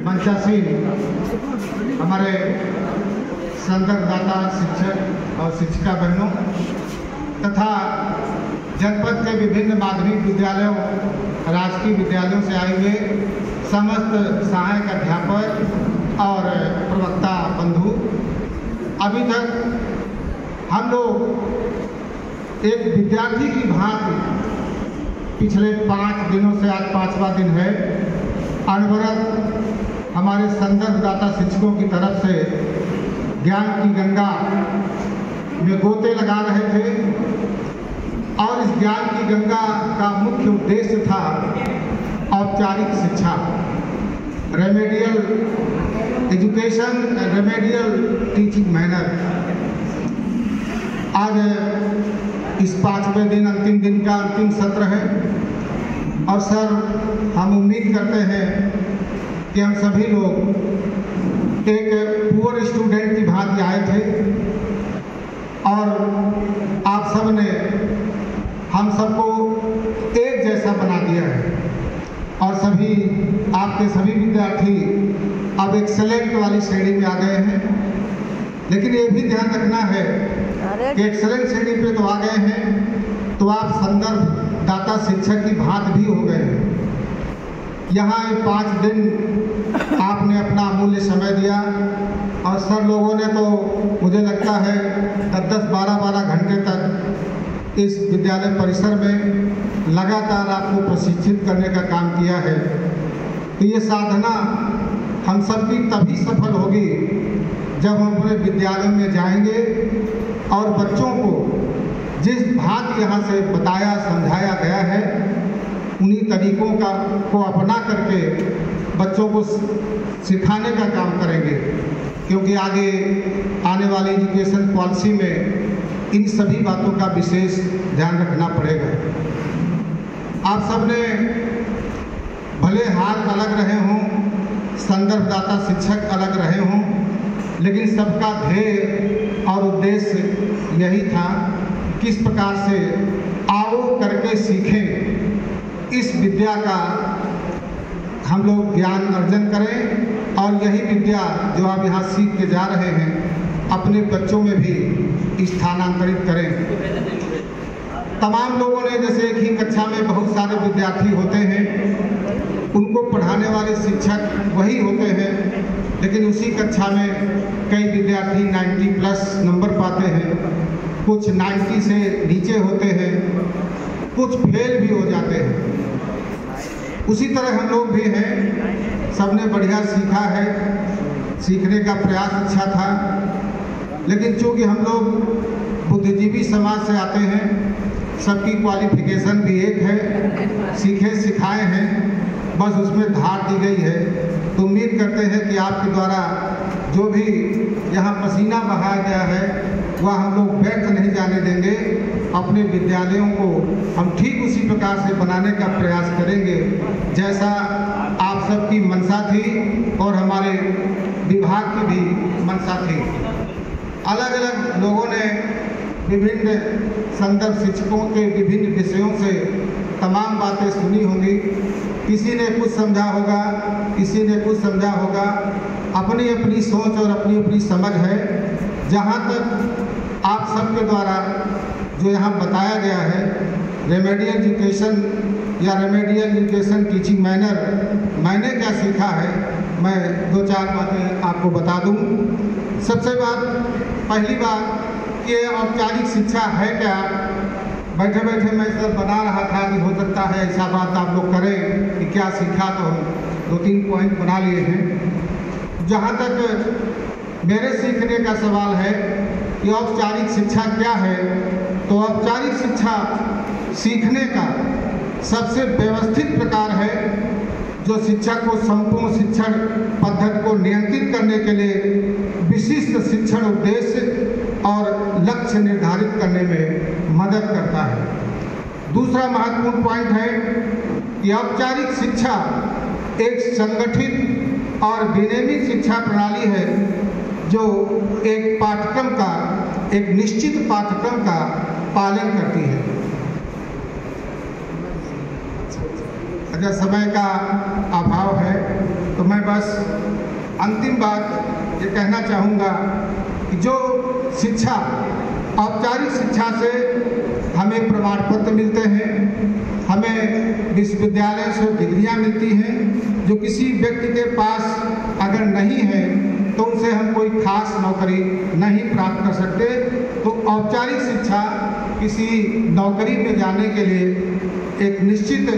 मंचासीन हमारे संदर्भदाता शिक्षक और शिक्षिका बहनों तथा जनपद के विभिन्न माध्यमिक विद्यालयों, राजकीय विद्यालयों से आए हुए समस्त सहायक अध्यापक और प्रवक्ता बंधु, अभी तक हम लोग एक विद्यार्थी की भांति पिछले 5 दिनों से आज 5वां दिन है, अनवरत हमारे संदर्भदाता शिक्षकों की तरफ से ज्ञान की गंगा में गोते लगा रहे थे और इस ज्ञान की गंगा का मुख्य उद्देश्य था औपचारिक शिक्षा, remedial education, remedial teaching manner. आज इस 5वें दिन अंतिम दिन का अंतिम सत्र है और सर हम उम्मीद करते हैं कि हम सभी लोग एक पुअर स्टूडेंट की भांति आए थे और आप सब ने हम सबको एक जैसा बना दिया है और सभी आपके सभी विद्यार्थी अब एक्सेलेंट वाली श्रेणी में आ गए हैं। लेकिन ये भी ध्यान रखना है कि एक्सेलेंट श्रेणी पे तो आ गए हैं तो आप संदर्भदाता शिक्षक की भांति भी हो गए हैं। यहाँ ये 5 दिन आपने अपना अमूल्य समय दिया और सर लोगों ने तो मुझे लगता है 10-10, 12-12 घंटे तक इस विद्यालय परिसर में लगातार आपको प्रशिक्षित करने का काम किया है। तो ये साधना हम सबकी तभी सफल होगी जब हम अपने विद्यालय में जाएंगे और बच्चों को जिस भांति यहाँ से बताया समझाया गया है उन्हीं तरीकों को अपना करके बच्चों को सिखाने का काम करेंगे, क्योंकि आगे आने वाली एजुकेशन पॉलिसी में इन सभी बातों का विशेष ध्यान रखना पड़ेगा। आप सबने भले हाल अलग रहे हों, संदर्भदाता शिक्षक अलग रहे हों, लेकिन सबका ध्येय और उद्देश्य यही था किस प्रकार से आओ करके सीखें, इस विद्या का हम लोग ज्ञान अर्जन करें और यही विद्या जो आप यहाँ सीख के जा रहे हैं अपने बच्चों में भी स्थानांतरित करें। तमाम लोगों ने जैसे एक ही कक्षा में बहुत सारे विद्यार्थी होते हैं, उनको पढ़ाने वाले शिक्षक वही होते हैं, लेकिन उसी कक्षा में कई विद्यार्थी 90+ नंबर पाते हैं, कुछ 90 से नीचे होते हैं, कुछ फेल भी हो जाते हैं। उसी तरह हम लोग भी हैं, सबने बढ़िया सीखा है, सीखने का प्रयास अच्छा था, लेकिन चूँकि हम लोग बुद्धिजीवी समाज से आते हैं, सबकी क्वालिफिकेशन भी एक है, सीखे सिखाए हैं, बस उसमें धार दी गई है। तो उम्मीद करते हैं कि आपके द्वारा जो भी यहाँ पसीना बहाया गया है वह हम लोग व्यर्थ नहीं जाने देंगे। अपने विद्यालयों को हम ठीक उसी प्रकार से बनाने का प्रयास करेंगे जैसा आप सबकी मंशा थी और हमारे विभाग की भी मंशा थी। अलग अलग लोगों ने विभिन्न संदर्भ शिक्षकों के विभिन्न विषयों से तमाम बातें सुनी होंगी, किसी ने कुछ समझा होगा, किसी ने कुछ समझा होगा, अपनी अपनी सोच और अपनी अपनी समझ है। जहाँ तक आप सबके द्वारा जो यहाँ बताया गया है रेमेडियल एजुकेशन या रेमेडियल एजुकेशन टीचिंग मैनर, मैंने क्या सीखा है मैं 2-4 बातें आपको बता दूँ। सबसे पहली बात कि औपचारिक शिक्षा है क्या। बैठे बैठे मैं सर बता रहा था कि हो सकता है ऐसा बात आप लोग करें कि क्या सीखा, तो हम 2-3 पॉइंट बना लिए हैं। जहाँ तक मेरे सीखने का सवाल है कि औपचारिक शिक्षा क्या है, तो औपचारिक शिक्षा सीखने का सबसे व्यवस्थित प्रकार है जो शिक्षक को संपूर्ण शिक्षण पद्धति को नियंत्रित करने के लिए विशिष्ट शिक्षण उद्देश्य और लक्ष्य निर्धारित करने में मदद करता है। दूसरा महत्वपूर्ण पॉइंट है कि औपचारिक शिक्षा एक संगठित और विनियमित शिक्षा प्रणाली है जो एक पाठ्यक्रम का, एक निश्चित पाठ्यक्रम का पालन करती है। अच्छा समय का अभाव है, तो मैं बस अंतिम बात ये कहना चाहूँगा कि जो शिक्षा, औपचारिक शिक्षा से हमें प्रमाण पत्र मिलते हैं, हमें विश्वविद्यालय से डिग्रियां मिलती हैं, जो किसी व्यक्ति के पास अगर नहीं है तो उनसे हम कोई खास नौकरी नहीं प्राप्त कर सकते। तो औपचारिक शिक्षा किसी नौकरी में जाने के लिए एक निश्चित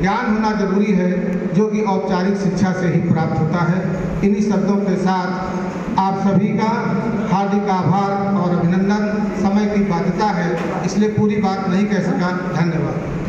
ज्ञान होना जरूरी है, जो कि औपचारिक शिक्षा से ही प्राप्त होता है। इन्हीं शब्दों के साथ आप सभी का हार्दिक आभार और अभिनंदन। समय की बाध्यता है, इसलिए पूरी बात नहीं कह सका। धन्यवाद।